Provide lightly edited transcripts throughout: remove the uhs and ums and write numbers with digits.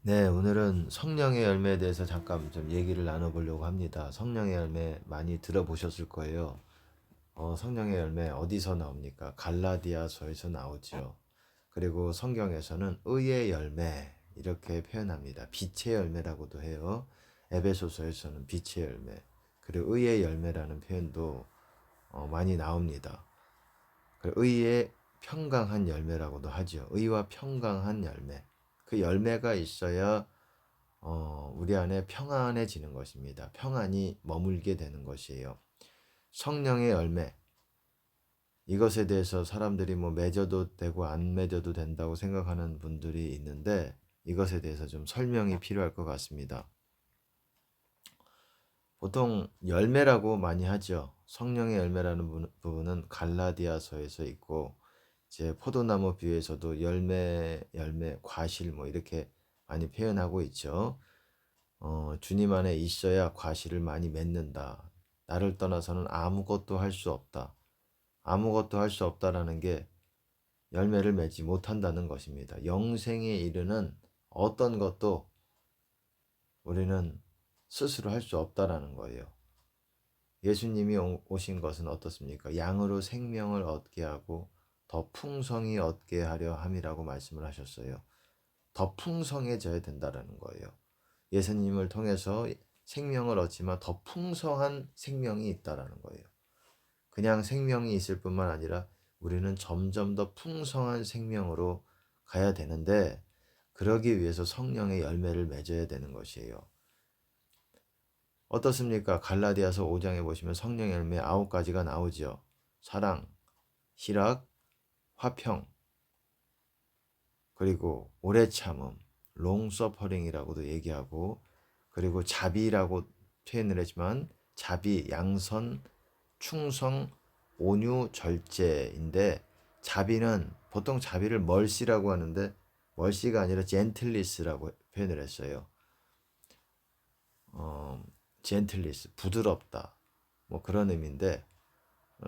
네, 오늘은 성령의 열매에 대해서 잠깐 좀 얘기를 나눠보려고 합니다. 성령의 열매 많이 들어보셨을 거예요. 성령의 열매 어디서 나옵니까? 갈라디아서에서 나오죠. 그리고 성경에서는 의의 열매 이렇게 표현합니다. 빛의 열매라고도 해요. 에베소서에서는 빛의 열매, 그리고 의의 열매라는 표현도 많이 나옵니다. 그리고 의의 평강한 열매라고도 하죠. 의와 평강한 열매. 그 열매가 있어야 우리 안에 평안해지는 것입니다. 평안이 머물게 되는 것이에요. 성령의 열매. 이것에 대해서 사람들이 뭐 맺어도 되고 안 맺어도 된다고 생각하는 분들이 있는데 이것에 대해서 좀 설명이 필요할 것 같습니다. 보통 열매라고 많이 하죠. 성령의 열매라는 부분은 갈라디아서에서 있고 이제 포도나무 비유에서도 열매, 과실 뭐 이렇게 많이 표현하고 있죠. 주님 안에 있어야 과실을 많이 맺는다. 나를 떠나서는 아무것도 할 수 없다. 아무것도 할 수 없다라는 게 열매를 맺지 못한다는 것입니다. 영생에 이르는 어떤 것도 우리는 스스로 할 수 없다라는 거예요. 예수님이 오신 것은 어떻습니까? 양으로 생명을 얻게 하고 더 풍성히 얻게 하려 함이라고 말씀을 하셨어요. 더 풍성해져야 된다라는 거예요. 예수님을 통해서 생명을 얻지만 더 풍성한 생명이 있다라는 거예요. 그냥 생명이 있을 뿐만 아니라 우리는 점점 더 풍성한 생명으로 가야 되는데 그러기 위해서 성령의 열매를 맺어야 되는 것이에요. 어떻습니까? 갈라디아서 5장에 보시면 성령의 열매 9가지가 나오죠. 사랑, 희락, 화평, 그리고 오래 참음, 롱서퍼링이라고도 얘기하고, 그리고 자비라고 표현을 했지만 자비, 양선, 충성, 온유, 절제인데 자비는 보통 자비를 멀시라고 하는데 멀시가 아니라 젠틀리스라고 표현을 했어요. 젠틀리스, 부드럽다. 뭐 그런 의미인데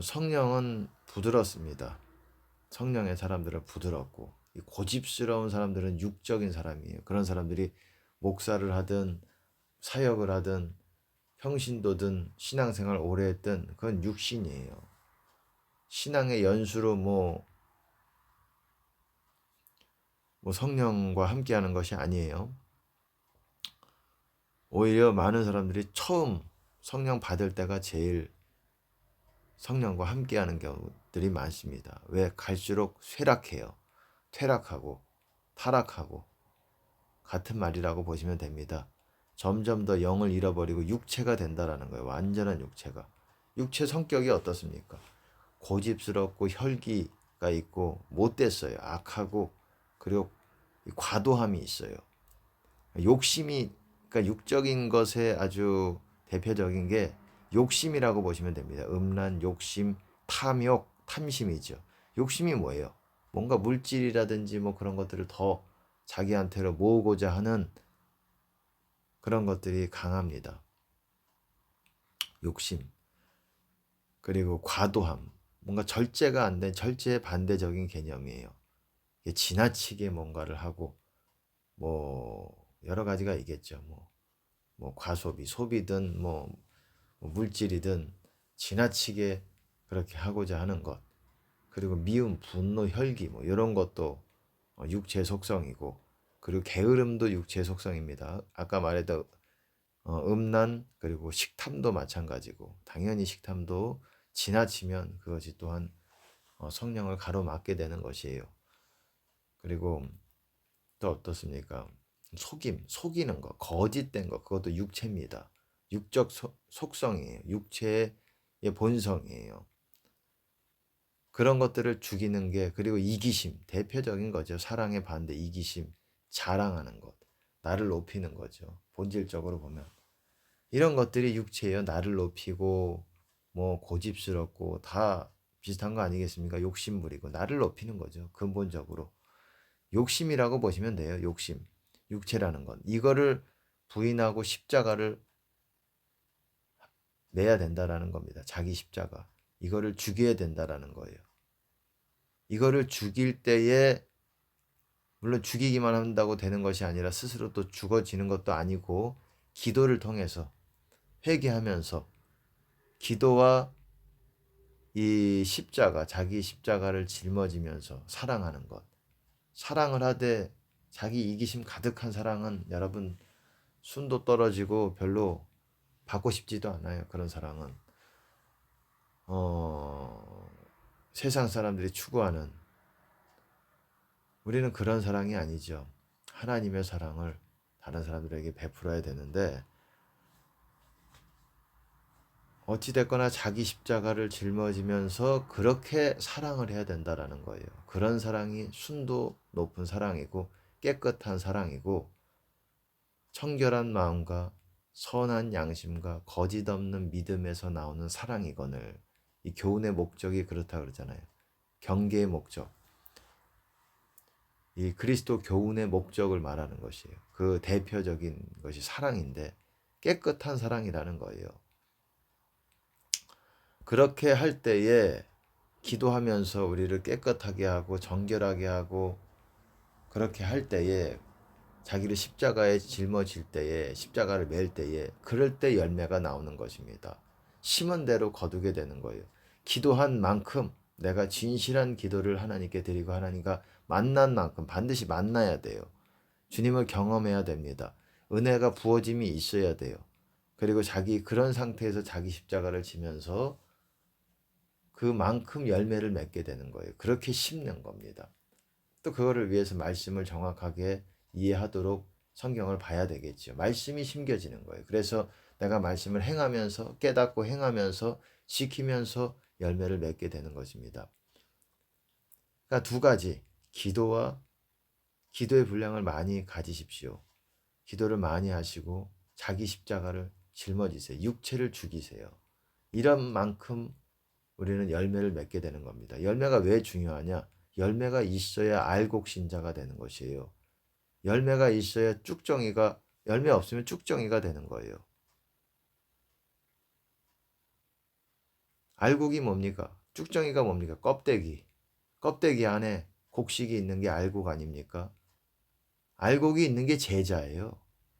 성령은 부드럽습니다. 성령의 사람들은 부드럽고 고집스러운 사람들은 육적인 사람이에요. 그런 사람들이 목사를 하든 사역을 하든 평신도든 신앙생활 오래 했든 그건 육신이에요. 신앙의 연수로 뭐 성령과 함께하는 것이 아니에요. 오히려 많은 사람들이 처음 성령 받을 때가 제일 성령과 함께하는 경우들이 많습니다. 왜? 갈수록 쇠락해요. 퇴락하고 타락하고 같은 말이라고 보시면 됩니다. 점점 더 영을 잃어버리고 육체가 된다라는 거예요. 완전한 육체가. 육체 성격이 어떻습니까? 고집스럽고 혈기가 있고 못됐어요. 악하고 그리고 과도함이 있어요. 욕심이 그러니까 육적인 것에 아주 대표적인 게 욕심이라고 보시면 됩니다. 음란, 욕심, 탐욕, 탐심이죠. 욕심이 뭐예요? 뭔가 물질이라든지 뭐 그런 것들을 더 자기한테로 모으고자 하는 그런 것들이 강합니다. 욕심. 그리고 과도함. 뭔가 절제가 안 된 절제의 반대적인 개념이에요. 지나치게 뭔가를 하고 뭐 여러 가지가 있겠죠. 뭐 과소비, 소비든 뭐 물질이든 지나치게 그렇게 하고자 하는 것. 그리고 미움, 분노, 혈기 뭐 이런 것도 육체 속성이고 그리고 게으름도 육체 속성입니다. 아까 말했던 음란 그리고 식탐도 마찬가지고 당연히 식탐도 지나치면 그것이 또한 성령을 가로막게 되는 것이에요. 그리고 또 어떻습니까? 속이는 것, 거짓된 것, 그것도 육체입니다. 육적 속성이에요. 육체의 본성이에요. 그런 것들을 죽이는 게 그리고 이기심, 대표적인 거죠. 사랑의 반대 이기심, 자랑하는 것, 나를 높이는 거죠. 본질적으로 보면 이런 것들이 육체예요. 나를 높이고 뭐 고집스럽고 다 비슷한 거 아니겠습니까? 욕심 부리고 나를 높이는 거죠. 근본적으로 욕심이라고 보시면 돼요. 욕심, 육체라는 건 이거를 부인하고 십자가를 내야 된다라는 겁니다. 자기 십자가 이거를 죽여야 된다라는 거예요. 이거를 죽일 때에 물론 죽이기만 한다고 되는 것이 아니라 스스로 또 죽어지는 것도 아니고 기도를 통해서 회개하면서 기도와 이 십자가, 자기 십자가를 짊어지면서 사랑하는 것. 사랑을 하되 자기 이기심 가득한 사랑은 여러분 순도 떨어지고 별로 받고 싶지도 않아요. 그런 사랑은. 어, 세상 사람들이 추구하는 우리는 그런 사랑이 아니죠. 하나님의 사랑을 다른 사람들에게 베풀어야 되는데 어찌됐거나 자기 십자가를 짊어지면서 그렇게 사랑을 해야 된다라는 거예요. 그런 사랑이 순도 높은 사랑이고 깨끗한 사랑이고 청결한 마음과 선한 양심과 거짓 없는 믿음에서 나오는 사랑이거늘 이 교훈의 목적이 그렇다 그러잖아요. 경계의 목적. 이 그리스도 교훈의 목적을 말하는 것이에요. 그 대표적인 것이 사랑인데 깨끗한 사랑이라는 거예요. 그렇게 할 때에 기도하면서 우리를 깨끗하게 하고 정결하게 하고 그렇게 할 때에 자기를 십자가에 짊어질 때에 십자가를 맬 때에 그럴 때 열매가 나오는 것입니다. 심은 대로 거두게 되는 거예요. 기도한 만큼 내가 진실한 기도를 하나님께 드리고 하나님과 만난 만큼 반드시 만나야 돼요. 주님을 경험해야 됩니다. 은혜가 부어짐이 있어야 돼요. 그리고 자기 그런 상태에서 자기 십자가를 지면서 그만큼 열매를 맺게 되는 거예요. 그렇게 심는 겁니다. 또 그거를 위해서 말씀을 정확하게 이해하도록 성경을 봐야 되겠죠. 말씀이 심겨지는 거예요. 그래서 내가 말씀을 행하면서 깨닫고 행하면서 지키면서 열매를 맺게 되는 것입니다. 그러니까 두 가지, 기도와 기도의 분량을 많이 가지십시오. 기도를 많이 하시고 자기 십자가를 짊어지세요. 육체를 죽이세요. 이런 만큼 우리는 열매를 맺게 되는 겁니다. 열매가 왜 중요하냐? 열매가 있어야 알곡신자가 되는 것이에요. 열매가 있어야 쭉정이가, 열매 없으면 쭉정이가 되는 거예요. 알곡이 뭡니까? 쭉정이가 뭡니까? 껍데기. 껍데기 안에 곡식이 있는 게 알곡 아닙니까? 알곡이 있는 게 제자예요.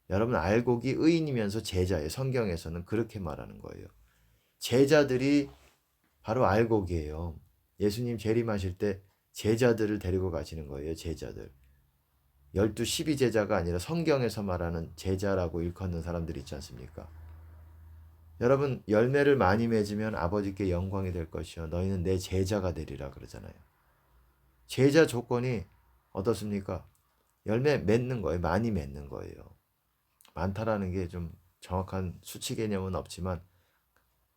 여러분, 알곡이 의인이면서 제자예요. 성경에서는 그렇게 말하는 거예요. 제자들이 바로 알곡이에요. 예수님 재림하실 때 제자들을 데리고 가시는 거예요. 제자들. 12제자가 아니라 성경에서 말하는 제자라고 일컫는 사람들이 있지 않습니까? 여러분, 열매를 많이 맺으면 아버지께 영광이 될 것이요 너희는 내 제자가 되리라 그러잖아요. 제자 조건이 어떻습니까? 열매 맺는 거예요. 많이 맺는 거예요. 많다라는 게 좀 정확한 수치 개념은 없지만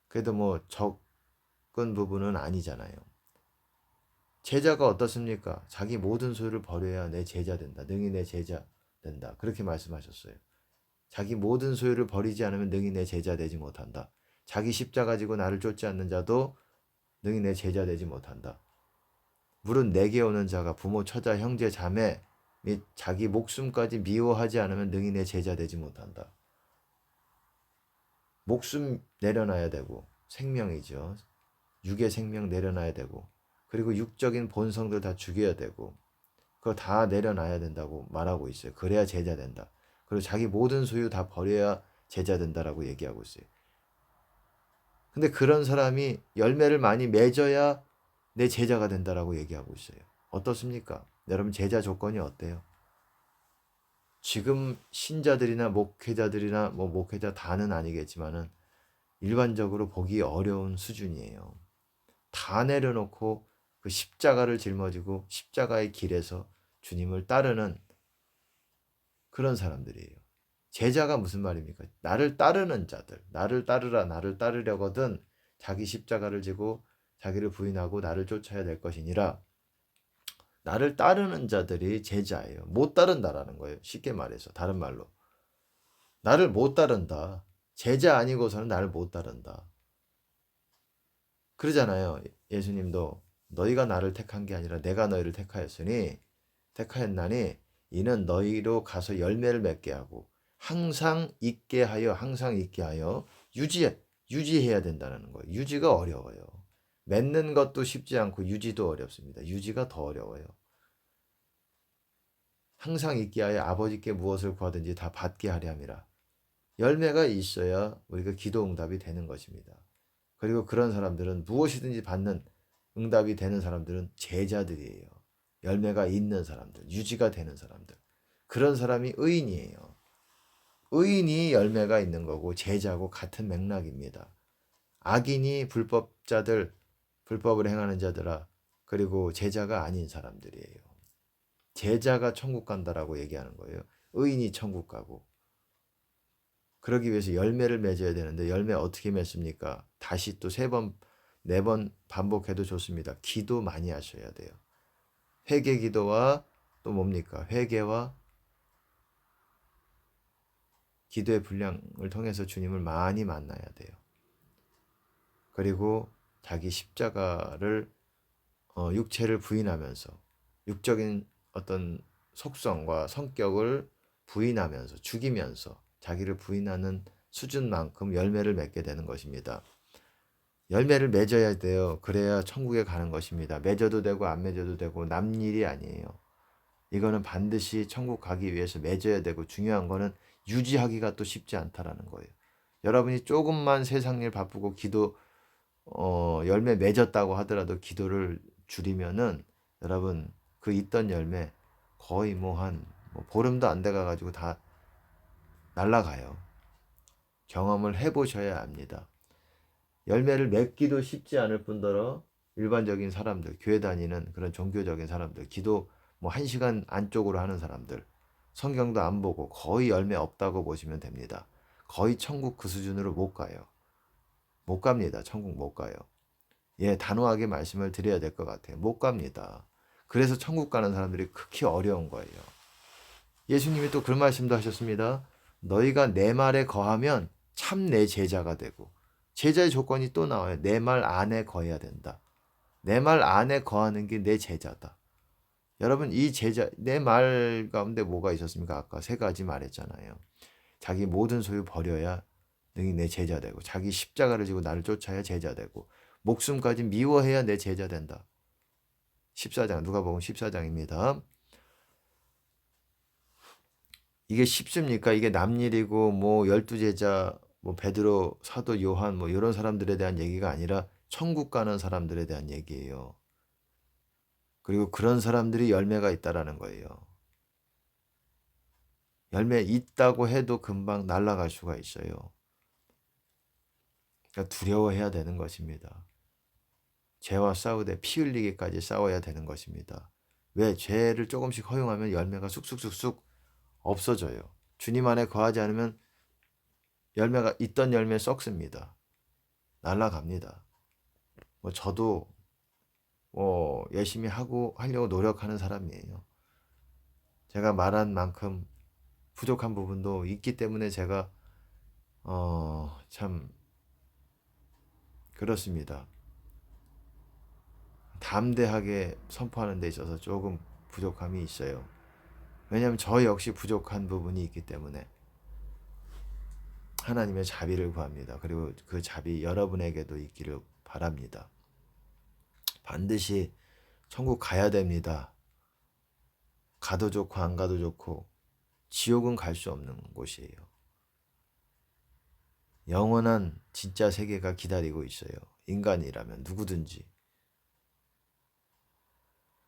그래도 뭐 적은 부분은 아니잖아요. 제자가 어떻습니까? 자기 모든 소유를 버려야 내 제자 된다. 능히 내 제자 된다. 그렇게 말씀하셨어요. 자기 모든 소유를 버리지 않으면 능히 내 제자 되지 못한다. 자기 십자가 지고 나를 쫓지 않는 자도 능히 내 제자 되지 못한다. 물은 내게 오는 자가 부모, 처자, 형제, 자매 및 자기 목숨까지 미워하지 않으면 능히 내 제자 되지 못한다. 목숨 내려놔야 되고 생명이죠. 육의 생명 내려놔야 되고 그리고 육적인 본성들 다 죽여야 되고 그거 다 내려놔야 된다고 말하고 있어요. 그래야 제자 된다. 그리고 자기 모든 소유 다 버려야 제자 된다라고 얘기하고 있어요. 근데 그런 사람이 열매를 많이 맺어야 내 제자가 된다라고 얘기하고 있어요. 어떻습니까? 여러분 제자 조건이 어때요? 지금 신자들이나 목회자들이나 뭐 목회자 다는 아니겠지만은 일반적으로 보기 어려운 수준이에요. 다 내려놓고 그 십자가를 짊어지고 십자가의 길에서 주님을 따르는 그런 사람들이에요. 제자가 무슨 말입니까? 나를 따르는 자들, 나를 따르라, 나를 따르려거든 자기 십자가를 지고 자기를 부인하고 나를 쫓아야 될 것이니라. 나를 따르는 자들이 제자예요. 못 따른다라는 거예요. 쉽게 말해서 다른 말로 나를 못 따른다. 제자 아니고서는 나를 못 따른다. 그러잖아요. 예수님도 너희가 나를 택한 게 아니라 내가 너희를 택하였나니 이는 너희로 가서 열매를 맺게 하고 항상 있게 하여 유지해야 된다는 거예요. 유지가 어려워요. 맺는 것도 쉽지 않고 유지도 어렵습니다. 유지가 더 어려워요. 항상 있게 하여 아버지께 무엇을 구하든지 다 받게 하려 함이라. 열매가 있어야 우리가 기도 응답이 되는 것입니다. 그리고 그런 사람들은 무엇이든지 받는 응답이 되는 사람들은 제자들이에요. 열매가 있는 사람들, 유지가 되는 사람들. 그런 사람이 의인이에요. 의인이 열매가 있는 거고 제자고 같은 맥락입니다. 악인이 불법자들, 불법을 행하는 자들아, 그리고 제자가 아닌 사람들이에요. 제자가 천국 간다라고 얘기하는 거예요. 의인이 천국 가고. 그러기 위해서 열매를 맺어야 되는데 열매 어떻게 맺습니까? 다시 또 3번, 4번 반복해도 좋습니다. 기도 많이 하셔야 돼요. 회개 기도와 또 뭡니까? 회개와 기도의 분량을 통해서 주님을 많이 만나야 돼요. 그리고 자기 십자가를 육체를 부인하면서 육적인 어떤 속성과 성격을 부인하면서 죽이면서 자기를 부인하는 수준만큼 열매를 맺게 되는 것입니다. 열매를 맺어야 돼요. 그래야 천국에 가는 것입니다. 맺어도 되고 안 맺어도 되고 남 일이 아니에요. 이거는 반드시 천국 가기 위해서 맺어야 되고 중요한 거는 유지하기가 또 쉽지 않다라는 거예요. 여러분이 조금만 세상 일 바쁘고 기도 열매 맺었다고 하더라도 기도를 줄이면은 여러분 그 있던 열매 거의 뭐 한 보름도 안 돼가 가지고 다 날라가요. 경험을 해보셔야 합니다. 열매를 맺기도 쉽지 않을 뿐더러 일반적인 사람들, 교회 다니는 그런 종교적인 사람들, 기도 뭐 1시간 안쪽으로 하는 사람들, 성경도 안 보고 거의 열매 없다고 보시면 됩니다. 거의 천국 그 수준으로 못 가요. 못 갑니다. 천국 못 가요. 예, 단호하게 말씀을 드려야 될 것 같아요. 못 갑니다. 그래서 천국 가는 사람들이 극히 어려운 거예요. 예수님이 또 그런 말씀도 하셨습니다. 너희가 내 말에 거하면 참 내 제자가 되고, 제자의 조건이 또 나와요. 내 말 안에 거해야 된다. 내 말 안에 거하는 게 내 제자다. 여러분, 이 제자, 내 말 가운데 뭐가 있었습니까? 아까 3가지 말했잖아요. 자기 모든 소유 버려야 능히 내 제자 되고, 자기 십자가를 지고 나를 쫓아야 제자 되고, 목숨까지 미워해야 내 제자 된다. 14장, 누가복음 14장입니다. 이게 쉽습니까? 이게 남일이고 뭐 12제자, 뭐 베드로, 사도 요한 뭐 이런 사람들에 대한 얘기가 아니라 천국 가는 사람들에 대한 얘기예요. 그리고 그런 사람들이 열매가 있다라는 거예요. 열매 있다고 해도 금방 날아갈 수가 있어요. 그러니까 두려워해야 되는 것입니다. 죄와 싸우되 피 흘리기까지 싸워야 되는 것입니다. 왜? 죄를 조금씩 허용하면 열매가 쑥쑥쑥쑥 없어져요. 주님 안에 거하지 않으면 열매가 있던 열매 썩습니다. 날아갑니다. 뭐 저도 열심히 하려고 노력하는 사람이에요. 제가 말한 만큼 부족한 부분도 있기 때문에 제가 참 그렇습니다. 담대하게 선포하는 데 있어서 조금 부족함이 있어요. 왜냐하면 저 역시 부족한 부분이 있기 때문에 하나님의 자비를 구합니다. 그리고 그 자비 여러분에게도 있기를 바랍니다. 반드시 천국 가야 됩니다. 가도 좋고 안 가도 좋고 지옥은 갈 수 없는 곳이에요. 영원한 진짜 세계가 기다리고 있어요. 인간이라면 누구든지.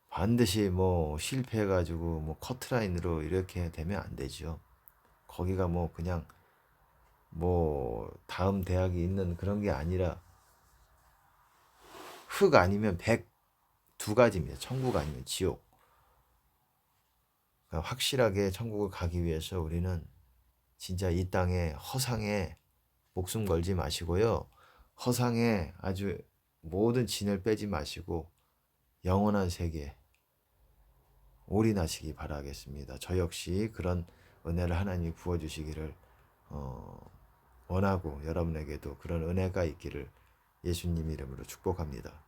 반드시 뭐 실패해가지고 뭐 커트라인으로 이렇게 되면 안 되죠. 거기가 뭐 그냥 뭐 다음 대학이 있는 그런 게 아니라 흙 아니면 백, 2가지입니다. 천국 아니면 지옥. 그러니까 확실하게 천국을 가기 위해서 우리는 진짜 이 땅에 허상에 목숨 걸지 마시고요. 허상에 아주 모든 진을 빼지 마시고 영원한 세계 올인하시기 바라겠습니다. 저 역시 그런 은혜를 하나님이 부어주시기를 원하고 여러분에게도 그런 은혜가 있기를 예수님 이름으로 축복합니다.